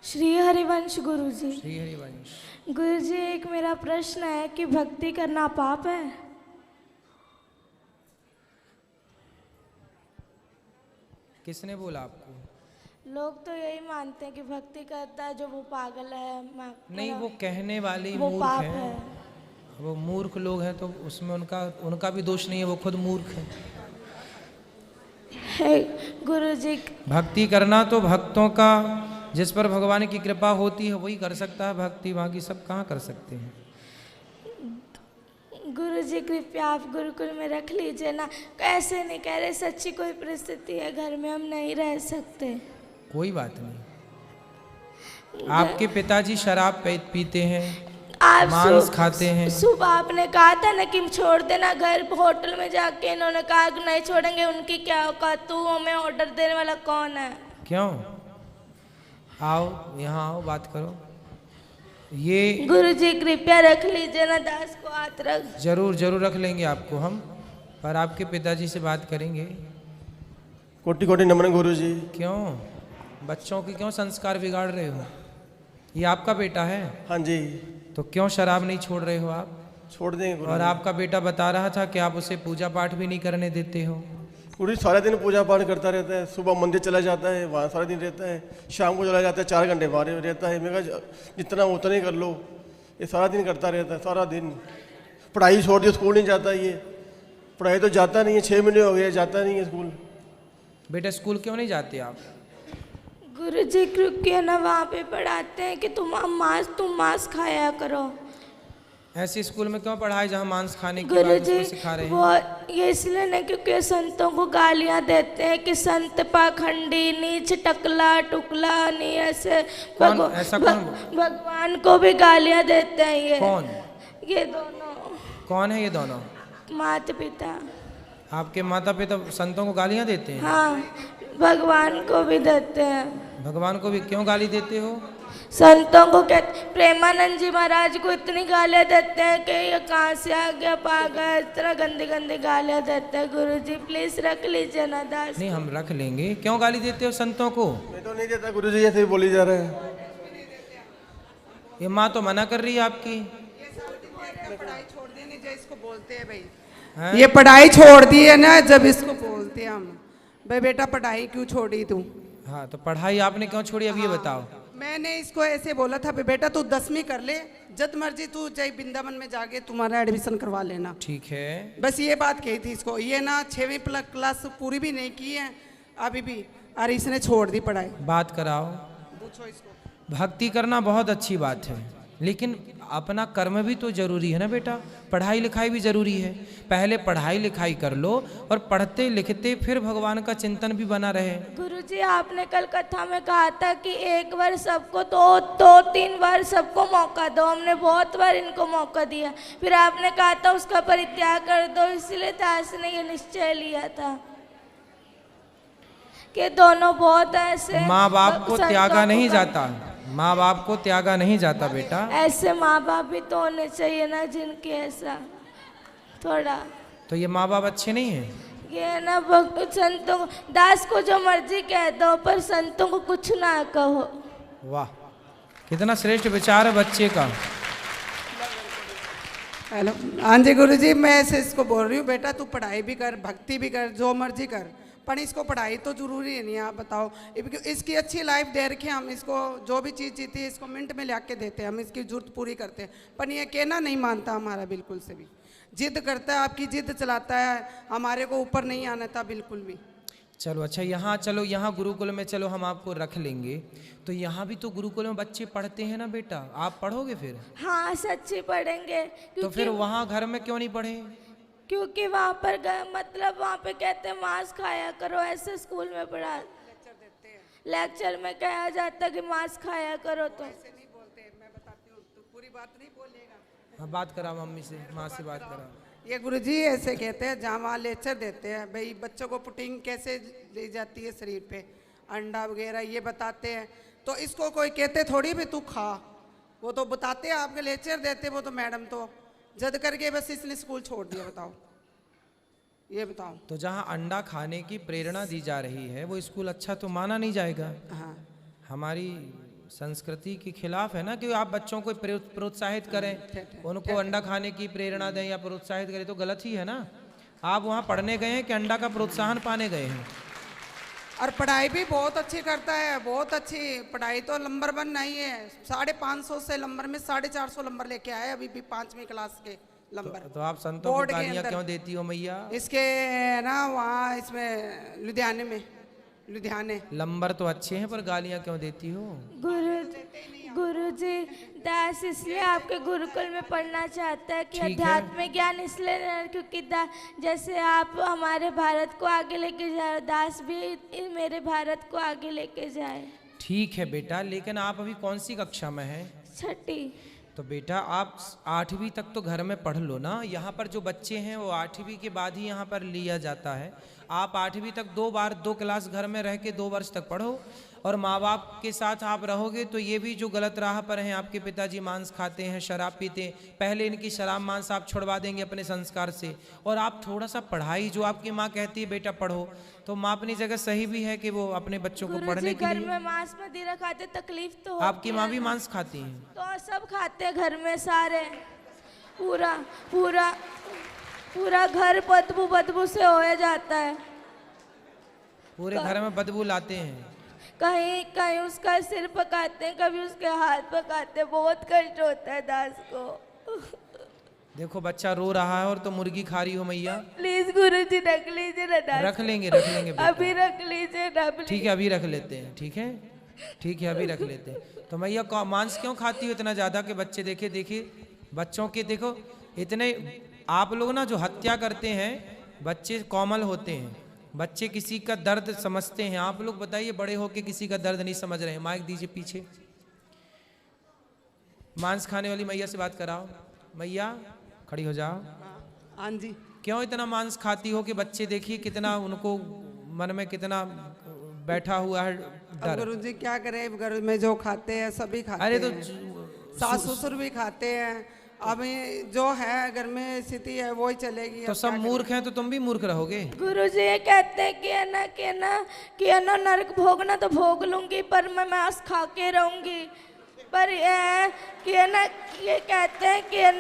श्री हरिवंश गुरुजी। श्री हरिवंश। गुरुजी, एक मेरा प्रश्न है कि भक्ति करना पाप है? किसने बोला आपको? लोग तो यही मानते हैं कि भक्ति करता है जो वो पागल है। नहीं, वो कहने वाले ही वो मूर्ख पाप हैं। है। वो मूर्ख लोग हैं तो उसमें उनका भी दोष नहीं है, वो खुद मूर्ख है। गुरुजी, भक्ति करना तो भक्तों का, जिस पर भगवान की कृपा होती है वही कर सकता है भक्ति, बाकी सब कहाँ कर सकते हैं। गुरुजी कृपया आप गुरुकुल में रख लीजिए ना। ऐसे नहीं कह रहे, सच्ची कोई परिस्थिति है, घर में हम नहीं रह सकते। कोई बात नहीं। आपके पिताजी शराब पीते हैं, आप मांस खाते हैं। सुबह आपने कहा था ना कि छोड़ देना घर, होटल में जाके इन्होंने कहा कि नहीं छोड़ेंगे। उनकी क्या औकात, तू हमें ऑर्डर देने वाला कौन है? क्यों? आओ यहाँ आओ, बात करो। ये गुरुजी कृपया रख लीजिए ना, दास को हाथ रख। जरूर जरूर रख लेंगे आपको हम, पर आपके पिताजी से बात करेंगे। कोटि कोटि नमन गुरुजी। क्यों बच्चों की क्यों संस्कार बिगाड़ रहे हो? ये आपका बेटा है? हाँ जी। तो क्यों शराब नहीं छोड़ रहे हो आप? छोड़ देंगे गुरुजी। और आपका बेटा बता रहा था कि आप उसे पूजा पाठ भी नहीं करने देते हो। गुरुजी सारा दिन पूजा पाठ करता रहता है, सुबह मंदिर चला जाता है, वहाँ सारा दिन रहता है, शाम को चला जाता है, 4 घंटे वहाँ रहता है। मैं कहा जितना उतना ही कर लो, ये सारा दिन करता रहता है, सारा दिन। पढ़ाई छोड़ दी, स्कूल नहीं जाता ये, पढ़ाई तो जाता नहीं है, 6 महीने हो गए जाता नहीं है स्कूल। बेटा स्कूल क्यों नहीं जाते आप? गुरुजी क्योंकि ना वहाँ पे पढ़ाते हैं कि तुम मांस खाया करो। ऐसे स्कूल में क्यों पढ़ाई जहाँ मांस खाने की बात गुरुजी सिखा रहे हैं? वो ये इसलिए नहीं क्योंकि संतों को गालियाँ देते हैं कि संत पाखंडी, नीच, टकला टुकला, नहीं ऐसे। भगवान को भी गालियाँ देते हैं ये। कौन? ये दोनों। कौन है ये दोनों? माता पिता। आपके माता पिता संतों को गालियाँ देते हैं? हाँ, भगवान को भी देते हैं। भगवान को भी क्यों गाली देते हो? संतों को कहते, प्रेमानंद जी महाराज को इतनी गालियाँ देते हैं कि ये कहाँ से आ गया पागल, इस तरह गंदी गंदी गालियाँ देते हैं। गुरुजी प्लीज रख लीजिए ना दास। नहीं, हम रख लेंगे। क्यों गाली देते हो संतों को? मैं तो नहीं देता गुरुजी, ऐसे ही बोली जा रहा है। ये माँ तो मना कर रही है आपकी। पढ़ाई छोड़ दी नहीं, जो इसको बोलते हैं भाई है? ये पढ़ाई छोड़ दी है ना, जब इसको बोलते हैं हम भाई बेटा पढ़ाई क्यों छोड़ी तू? हाँ, तो पढ़ाई आपने क्यों छोड़ी अब ये बताओ। मैंने इसको ऐसे बोला था बेटा तू 10वीं कर ले, जब मर्जी तू चाहे वृंदावन में जाके तुम्हारा एडमिशन करवा लेना। ठीक है। बस ये बात कही थी इसको। ये ना 6वीं क्लास पूरी भी नहीं की है अभी भी, और इसने छोड़ दी पढ़ाई। बात कराओ। पूछो इसको। भक्ति करना बहुत अच्छी बात है, लेकिन अपना कर्म भी तो जरूरी है ना बेटा। पढ़ाई लिखाई भी जरूरी है। पहले पढ़ाई लिखाई कर लो और पढ़ते लिखते फिर भगवान का चिंतन भी बना रहे। गुरुजी आपने कल कथा में कहा था कि एक बार सबको दो 3 बार सबको मौका दो। हमने बहुत बार इनको मौका दिया, फिर आपने कहा था उसका परित्याग कर दो। इसलिए दास ने ये निश्चय लिया था कि दोनों बहुत ऐसे। माँ बाप को त्यागा नहीं जाता, माँ बाप को त्यागा नहीं जाता बेटा। ऐसे माँ बाप भी तो होने चाहिए ना जिनके ऐसा थोड़ा। तो ये माँ बाप अच्छे नहीं हैं? ये ना संतों दास को जो मर्जी कह दो, पर संतों को कुछ ना कहो। वाह, कितना श्रेष्ठ विचार है बच्चे का। हेलो, हाँ जी गुरुजी, मैं ऐसे इसको बोल रही हूँ बेटा तू पढ़ाई भी कर, भक्ति भी कर, जो मर्जी कर, पर इसको पढ़ाई तो जरूरी है नहीं। आप बताओ, इसकी अच्छी लाइफ दे रखे हम इसको, जो भी चीज़ जीती है इसको मिनट में ला के देते हैं हम, इसकी जरूरत पूरी करते हैं। पर ये कहना नहीं मानता हमारा बिल्कुल से भी, जिद करता है, आपकी जिद चलाता है, हमारे को ऊपर नहीं आना था बिल्कुल भी। चलो अच्छा, यहाँ चलो, यहाँ गुरुकुल में चलो, हम आपको रख लेंगे। तो यहाँ भी तो गुरुकुल में बच्चे पढ़ते हैं ना बेटा, आप पढ़ोगे फिर? हाँ सच्ची पढ़ेंगे। तो फिर वहाँ घर में क्यों नहीं पढ़े? क्योंकि वहाँ पर मतलब वहाँ पे कहते हैं मांस खाया करो। ऐसे स्कूल में पढ़ा लेक्चर में कहा जाता है कि मांस खाया करो। तो ऐसे नहीं बोलते, मैं बताती हूँ, तू पूरी बात नहीं बोलेगा। हाँ, बात करा मम्मी से, माँ से बात करा। ये गुरुजी ऐसे कहते हैं, जहाँ वहाँ लेक्चर देते हैं भाई बच्चों को पुटिंग कैसे ली जाती है शरीर पे, अंडा वगैरह ये बताते हैं। तो इसको कोई कहते थोड़ी भी तू खा, वो तो बताते हैं, आपके लेक्चर देते वो तो मैडम तो जद करके बस इसने स्कूल छोड़ दिया। बताओ, ये बताओ। तो जहाँ अंडा खाने की प्रेरणा दी जा रही है वो स्कूल अच्छा तो माना नहीं जाएगा। हाँ, हमारी संस्कृति के खिलाफ है ना कि आप बच्चों को प्रोत्साहित करें, उनको अंडा खाने की प्रेरणा दें या प्रोत्साहित करें, तो गलत ही है ना। आप वहाँ पढ़ने गए हैं कि अंडा का प्रोत्साहन पाने गए हैं? और पढ़ाई भी बहुत अच्छी करता है, बहुत अच्छी पढ़ाई, तो नंबर 1 नहीं है। 550 से नंबर में 450 नंबर लेके आए अभी भी 5वीं क्लास के नंबर। तो आप संतों को बोर्ड के गालियाँ अंदर। क्यों देती हो मैया? इसके ना वहाँ इसमें लुधियाने नंबर तो अच्छे हैं पर गालियाँ क्यों देती हो? गुरुजी, दास इसलिए आपके गुरुकुल में पढ़ना चाहता है कि ठीक है। अध्यात्म ज्ञान इसलिए नहीं, क्योंकि जैसे आप हमारे भारत को आगे लेके जाए, दास भी मेरे भारत को आगे लेके जाए। ठीक है बेटा, लेकिन आप अभी कौन सी कक्षा में हैं? 6ठी। तो बेटा आप 8वीं तक तो घर में पढ़ लो ना। यहाँ पर जो बच्चे हैं वो 8वीं के बाद ही यहाँ पर लिया जाता है। आप 8वीं तक 2 क्लास घर में रह के 2 वर्ष तक पढ़ो, और माँ बाप के साथ आप रहोगे तो ये भी जो गलत राह पर हैं, आपके पिताजी मांस खाते हैं, शराब पीते हैं, पहले इनकी शराब मांस आप छुड़वा देंगे अपने संस्कार से। और आप थोड़ा सा पढ़ाई, जो आपकी माँ कहती है बेटा पढ़ो, तो माँ अपनी जगह सही भी है कि वो अपने बच्चों को पढ़ने के घर लिए। में मांस मदिरा खाते, तकलीफ तो आपकी माँ भी मांस खाती है? तो सब खाते हैं घर में सारे, पूरा पूरा पूरा घर बदबू से हो जाता है। पूरे घर में बदबू लाते हैं? कहीं कहीं उसका सिर पकाते हैं, कभी उसके हाथ पकाते हैं, बहुत कष्ट होता है दास को। देखो बच्चा रो रहा है और तो मुर्गी खा रही हो मैया। प्लीज गुरुजी रख लीजिए ना दास। रख लेंगे बेटा। अभी रख लीजिए ना please। ठीक है अभी रख लेते हैं। ठीक है ठीक है अभी रख लेते हैं। तो मैया मांस क्यों खाती हो इतना ज़्यादा कि बच्चे देखिए बच्चों के, देखो इतने आप लोग ना जो हत्या करते हैं, बच्चे कोमल होते हैं, बच्चे किसी का दर्द समझते हैं। आप लोग बताइए बड़े होके किसी का दर्द नहीं समझ रहे हैं। माइक दीजिए पीछे। मांस खाने वाली मैया से बात कराओ। मैया खड़ी हो जाओ। हाँ जी। क्यों इतना मांस खाती हो कि बच्चे देखिए कितना उनको मन में कितना बैठा हुआ है डर। गुरुजी क्या करें, घर में जो खाते हैं सभी खाते अरे तो हैं, सास ससुर भी खाते हैं। अब जो है घर में स्थिति है वो ही चलेगी। तो सब मूर्ख हैं तो तुम भी मूर्ख रहोगे। गुरुजी ये कहते हैं कि है ना नरक भोगना तो भोग लूंगी, पर मैं मांस खा के रहूंगी। पर ये है कि है ना, ये कहते हैं कि है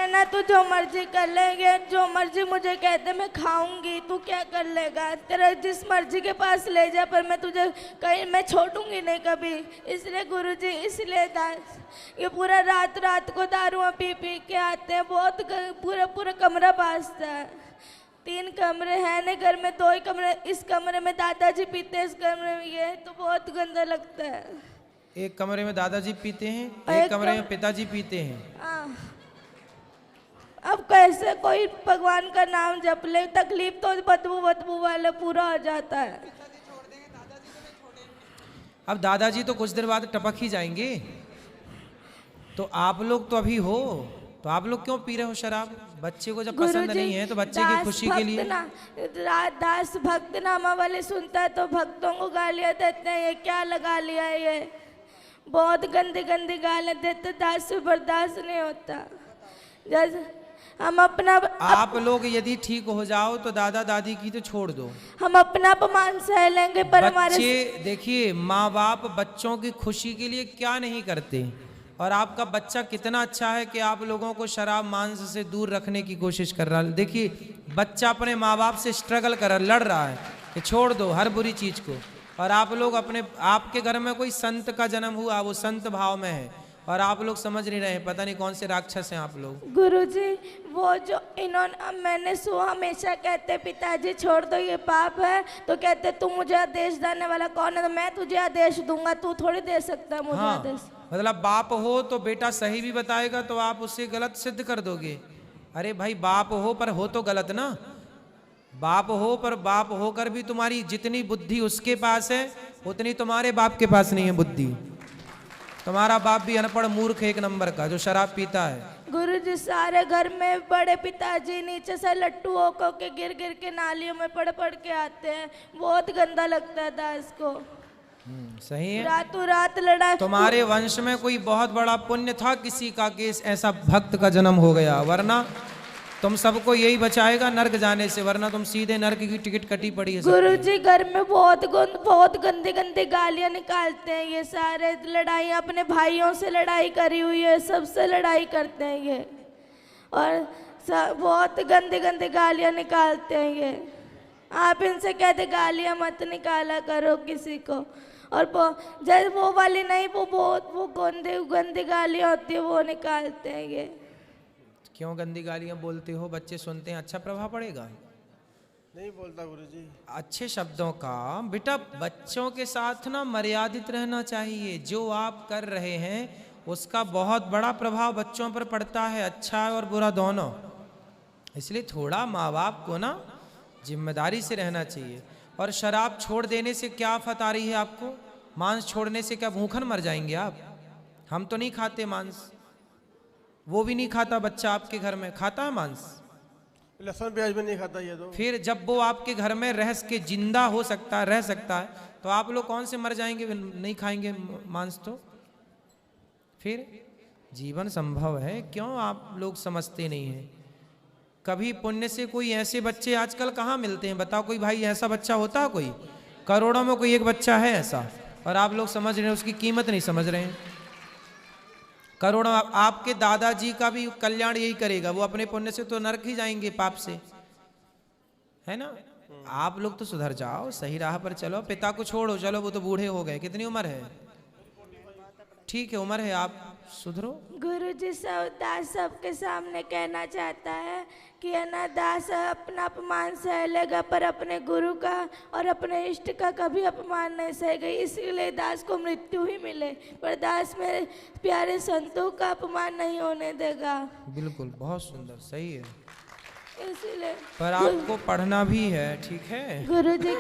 ना तू जो मर्जी कर लेंगे, जो मर्जी मुझे कहते मैं खाऊंगी, तू क्या कर लेगा, तेरा जिस मर्जी के पास ले जा, पर मैं तुझे कहीं मैं छोड़ूंगी नहीं कभी। इसलिए गुरुजी, इसलिए दास ये पूरा रात को दारुआं पी के आते हैं, बहुत पूरा कमरा बासता है। 3 कमरे हैं ना घर में, 2 ही कमरे, इस कमरे में दादाजी पीते हैं, इस कमरे में ये, तो बहुत गंदा लगता है। एक कमरे में दादाजी पीते हैं, एक कमरे में पिताजी पीते हैं। अब कैसे कोई भगवान का नाम जप ले, तकलीफ तो बदबू वाले पूरा हो जाता है। अब दादाजी तो कुछ देर बाद टपक ही जाएंगे। तो आप लोग तो अभी हो, तो आप लोग क्यों पी रहे हो शराब? बच्चे को जब पसंद नहीं है तो बच्चे की खुशी के लिए। दास भक्त नामा वाले सुनता है तो भक्तों को गालियां देते हैं, ये क्या लगा लिया है, ये बहुत गंदी गालियां देते, दास से बर्दाश्त नहीं होता। जैसे हम अपना आप लोग यदि ठीक हो जाओ तो दादा दादी की तो छोड़ दो, हम अपना अपमान सह लेंगे, पर हमारे बच्चे देखिए माँ बाप बच्चों की खुशी के लिए क्या नहीं करते। और आपका बच्चा कितना अच्छा है कि आप लोगों को शराब मांस से दूर रखने की कोशिश कर रहा है। देखिए बच्चा अपने माँ बाप से स्ट्रगल कर लड़ रहा है कि छोड़ दो हर बुरी चीज को, और आप लोग आपके घर में कोई संत का जन्म हुआ, वो संत भाव में है, और आप लोग समझ नहीं रहे, पता नहीं कौन से राक्षस हैं आप लोग। गुरुजी वो जो इन्होंने, मैंने हमेशा कहते पिताजी छोड़ दो ये पाप है, तो कहते तू मुझे आदेश देने वाला कौन है, तो मैं तुझे आदेश दूंगा, तू थोड़ी दे सकता है मुझे आदेश। मतलब बाप हो तो बेटा सही भी बताएगा तो आप उसे गलत सिद्ध कर दोगे। अरे भाई बाप हो पर हो तो गलत ना। बाप हो पर बाप होकर भी तुम्हारी जितनी बुद्धि उसके पास है उतनी तुम्हारे बाप के पास नहीं है बुद्धि। तुम्हारा बाप भी अनपढ़ मूर्ख 1 नंबर का जो शराब पीता है। गुरुजी सारे घर में बड़े पिताजी नीचे से लट्टू होकर के गिर के नालियों में पड़ के आते हैं, बहुत गंदा लगता है दास को। सही है। रातों रात लड़ा। तुम्हारे वंश में कोई बहुत बड़ा पुण्य था किसी का कि ऐसा भक्त का जन्म हो गया, वरना तुम सबको यही बचाएगा नर्क जाने से, वरना तुम सीधे नर्क की टिकट कटी पड़ी है सबकी। गुरुजी घर में बहुत गंदी गंदी गालियां निकालते हैं ये सारे, लड़ाई अपने भाइयों से लड़ाई करी हुई है, सबसे लड़ाई करते हैं ये, और बहुत गंदी गंदी गालियां निकालते हैं ये। आप इनसे कहते गालियां मत निकाला करो किसी को, और जैसे वो वाली नहीं, वो गंदी गंदी गालियां होती है वो निकालते हैं ये। क्यों गंदी गालियां बोलते हो? बच्चे सुनते हैं, अच्छा प्रभाव पड़ेगा? नहीं बोलता गुरुजी। अच्छे शब्दों का बेटा बच्चों के साथ ना मर्यादित रहना चाहिए। जो आप कर रहे हैं उसका बहुत बड़ा प्रभाव बच्चों पर पड़ता है, अच्छा और बुरा दोनों। इसलिए थोड़ा माँ बाप को ना जिम्मेदारी से रहना चाहिए। और शराब छोड़ देने से क्या आफत आ रही है आपको? मांस छोड़ने से क्या भूखन मर जाएंगे आप? हम तो नहीं खाते मांस, वो भी नहीं खाता बच्चा आपके घर में, खाता है मांस? लहसुन प्याज भी नहीं खाता ये तो। फिर जब वो आपके घर में रह के जिंदा हो सकता है, रह सकता है, तो आप लोग कौन से मर जाएंगे नहीं खाएंगे मांस? तो फिर जीवन संभव है, क्यों आप लोग समझते नहीं हैं? कभी पुण्य से कोई ऐसे बच्चे आजकल कहाँ मिलते हैं? बताओ, कोई भाई ऐसा बच्चा होता है? कोई करोड़ों में कोई एक बच्चा है ऐसा, और आप लोग समझ रहे हैं, उसकी कीमत नहीं समझ रहे हैं। करोड़ों, आपके दादाजी का भी कल्याण यही करेगा, वो अपने पुण्य से तो नरक ही जाएंगे, पाप से, है ना? आप लोग तो सुधर जाओ, सही राह पर चलो। पिता को छोड़ो, चलो वो तो बूढ़े हो गए, कितनी उम्र है? ठीक है, उम्र है, आप सुधरो। गुरुजी दास सबके सामने कहना चाहता है कि है ना, दास अपना अपमान सह लेगा पर अपने गुरु का और अपने इष्ट का कभी अपमान नहीं सहेगा, इसीलिए दास को मृत्यु ही मिले, पर दास मेरे प्यारे संतों का अपमान नहीं होने देगा। बिल्कुल, बहुत सुंदर, सही है। इसीलिए पर आपको पढ़ना भी है, ठीक है? गुरुजी